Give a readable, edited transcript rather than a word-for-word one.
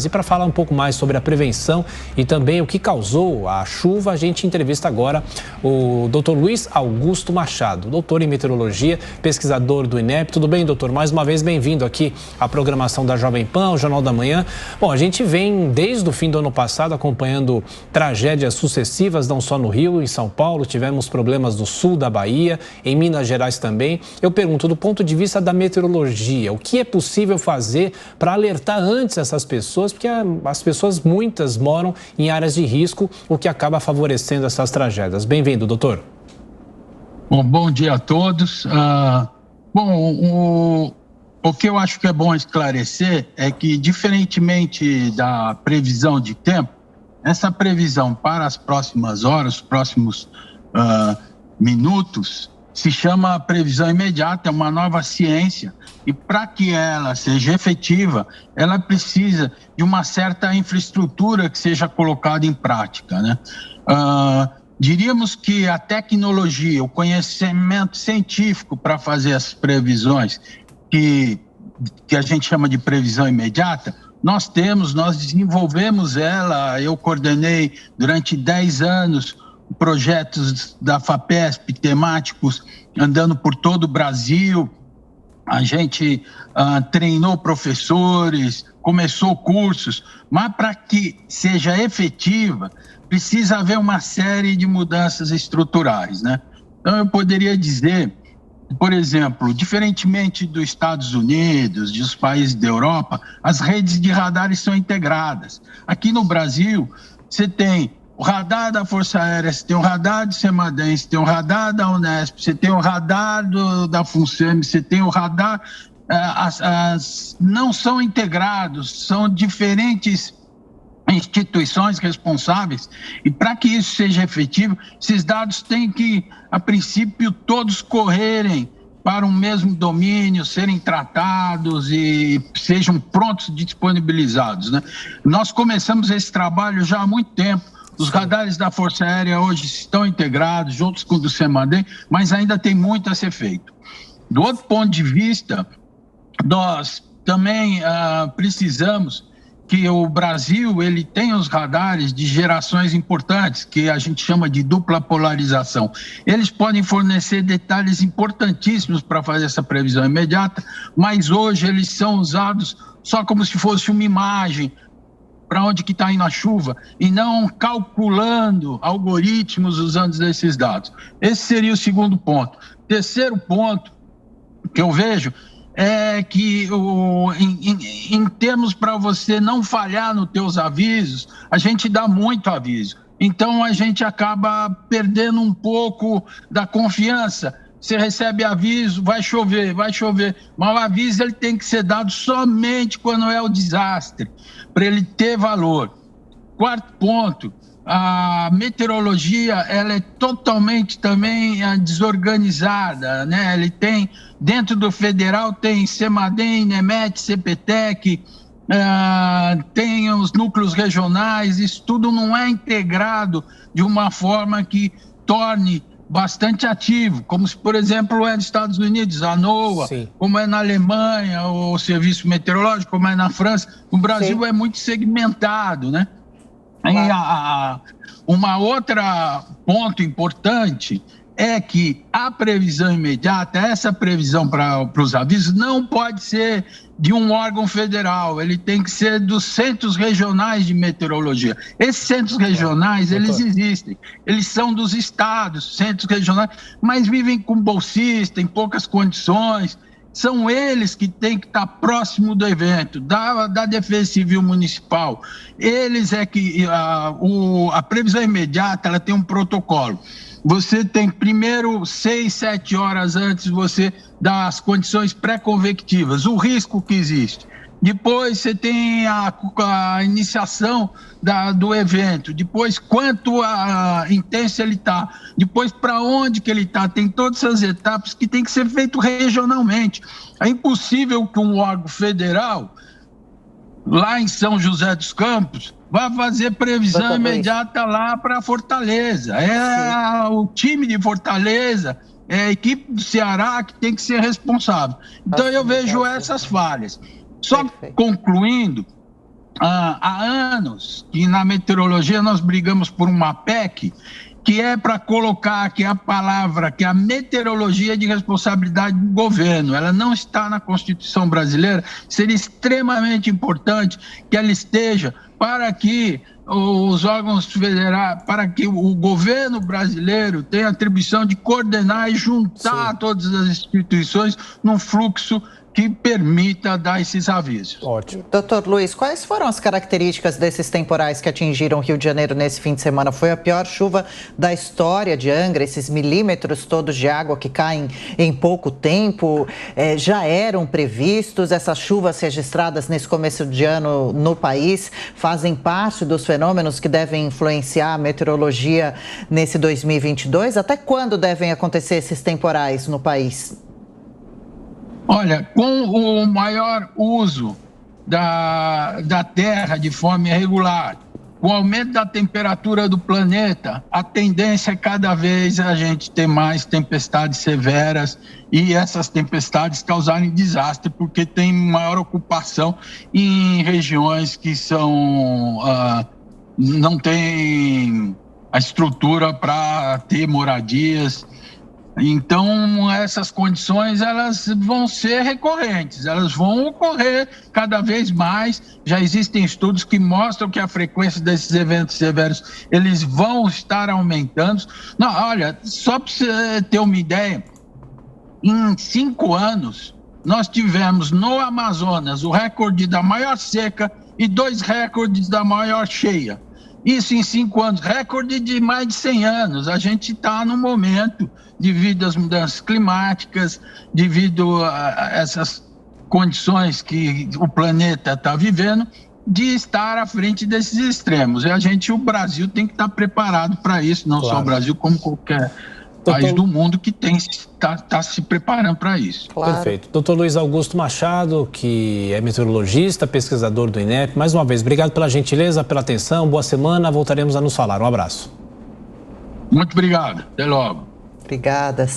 E para falar um pouco mais sobre a prevenção e também o que causou a chuva, a gente entrevista agora o Dr. Luiz Augusto Machado, doutor em meteorologia, pesquisador do INEP. Tudo bem, doutor? Mais uma vez, bem-vindo aqui à programação da Jovem Pan, ao Jornal da Manhã. Bom, a gente vem desde o fim do ano passado acompanhando tragédias sucessivas, não só no Rio, em São Paulo, tivemos problemas no sul da Bahia, em Minas Gerais também. Eu pergunto, do ponto de vista da meteorologia, o que é possível fazer para alertar antes essas pessoas? Porque as pessoas, muitas, moram em áreas de risco, o que acaba favorecendo essas tragédias. Bem-vindo, doutor. Bom dia a todos. O que eu acho que é bom esclarecer é que, diferentemente da previsão de tempo, essa previsão para as próximas horas, os próximos minutos, se chama previsão imediata, é uma nova ciência, e para que ela seja efetiva, ela precisa de uma certa infraestrutura que seja colocada em prática, né? Diríamos que a tecnologia, o conhecimento científico para fazer as previsões, que a gente chama de previsão imediata, nós desenvolvemos ela, eu coordenei durante 10 anos projetos da FAPESP temáticos andando por todo o Brasil. A gente treinou professores, começou cursos, mas para que seja efetiva, precisa haver uma série de mudanças estruturais, né? Então, eu poderia dizer, por exemplo, diferentemente dos Estados Unidos, dos países da Europa, as redes de radares são integradas. Aqui no Brasil, você tem o radar da Força Aérea, você tem o radar do Semadem, você tem o radar da Unesp, você tem o radar da FUNSEMI, você tem o radar... não são integrados, são diferentes instituições responsáveis, e para que isso seja efetivo, esses dados têm que, a princípio, todos correrem para um mesmo domínio, serem tratados e sejam prontos e disponibilizados, né? Nós começamos esse trabalho já há muito tempo. Os radares da Força Aérea hoje estão integrados, juntos com o do Semadem, mas ainda tem muito a ser feito. Do outro ponto de vista, nós também precisamos que o Brasil ele tenha os radares de gerações importantes, que a gente chama de dupla polarização. Eles podem fornecer detalhes importantíssimos para fazer essa previsão imediata, mas hoje eles são usados só como se fosse uma imagem para onde que está indo a chuva, e não calculando algoritmos usando esses dados. Esse seria o segundo ponto. Terceiro ponto que eu vejo é que em termos para você não falhar nos teus avisos, a gente dá muito aviso. Então a gente acaba perdendo um pouco da confiança. Você recebe aviso, vai chover, mas o aviso ele tem que ser dado somente quando é o desastre, para ele ter valor. Quarto ponto, a meteorologia ela é totalmente também desorganizada, né? Ele tem, dentro do federal, tem Semadem, INEMET, CPTEC, tem os núcleos regionais, isso tudo não é integrado de uma forma que torne bastante ativo, como se, por exemplo, é nos Estados Unidos, a NOAA, sim, como é na Alemanha, o Serviço Meteorológico, como é na França. O Brasil, sim, é muito segmentado, né? Claro. Uma outra ponto importante é que a previsão imediata, essa previsão para os avisos, não pode ser de um órgão federal, ele tem que ser dos centros regionais de meteorologia. Esses centros regionais, eles existem, eles são dos estados, centros regionais, mas vivem com bolsista, em poucas condições. São eles que têm que estar próximo do evento, da Defesa Civil Municipal. Eles é que a previsão imediata, ela tem um protocolo. Você tem primeiro 6, 7 horas antes você dá as condições pré-convectivas, o risco que existe. Depois você tem a iniciação do evento, depois quanto intenso ele está, depois para onde que ele está, tem todas essas etapas que tem que ser feito regionalmente. É impossível que um órgão federal, lá em São José dos Campos, vai fazer previsão imediata lá para Fortaleza. O time de Fortaleza, a equipe do Ceará que tem que ser responsável. Então eu vejo essas falhas. Só concluindo, há anos que na meteorologia nós brigamos por uma PEC que é para colocar que a palavra, que a meteorologia é de responsabilidade do governo, ela não está na Constituição brasileira. Seria extremamente importante que ela esteja para que os órgãos federais, para que o governo brasileiro tenha a atribuição de coordenar e juntar todas as instituições num fluxo que permita dar esses avisos. Ótimo. Doutor Luiz, quais foram as características desses temporais que atingiram o Rio de Janeiro nesse fim de semana? Foi a pior chuva da história de Angra, esses milímetros todos de água que caem em pouco tempo, já eram previstos? Essas chuvas registradas nesse começo de ano no país fazem parte dos fenômenos que devem influenciar a meteorologia nesse 2022? Até quando devem acontecer esses temporais no país? Olha, com o maior uso da Terra de forma irregular, com o aumento da temperatura do planeta, a tendência é cada vez a gente ter mais tempestades severas e essas tempestades causarem desastre, porque tem maior ocupação em regiões que não tem a estrutura para ter moradias. Então, essas condições, elas vão ser recorrentes, elas vão ocorrer cada vez mais. Já existem estudos que mostram que a frequência desses eventos severos, eles vão estar aumentando. Não, olha, só para você ter uma ideia, em 5 anos, nós tivemos no Amazonas o recorde da maior seca e 2 recordes da maior cheia. Isso em 5 anos, recorde de mais de 100 anos. A gente está no momento, devido às mudanças climáticas, devido a essas condições que o planeta está vivendo, de estar à frente desses extremos. E o Brasil tem que estar preparado para isso, não só o Brasil, como qualquer país do mundo que está se preparando para isso. Claro. Perfeito. Doutor Luiz Augusto Machado, que é meteorologista, pesquisador do INEP, mais uma vez, obrigado pela gentileza, pela atenção, boa semana, voltaremos a nos falar. Um abraço. Muito obrigado, até logo. Obrigada.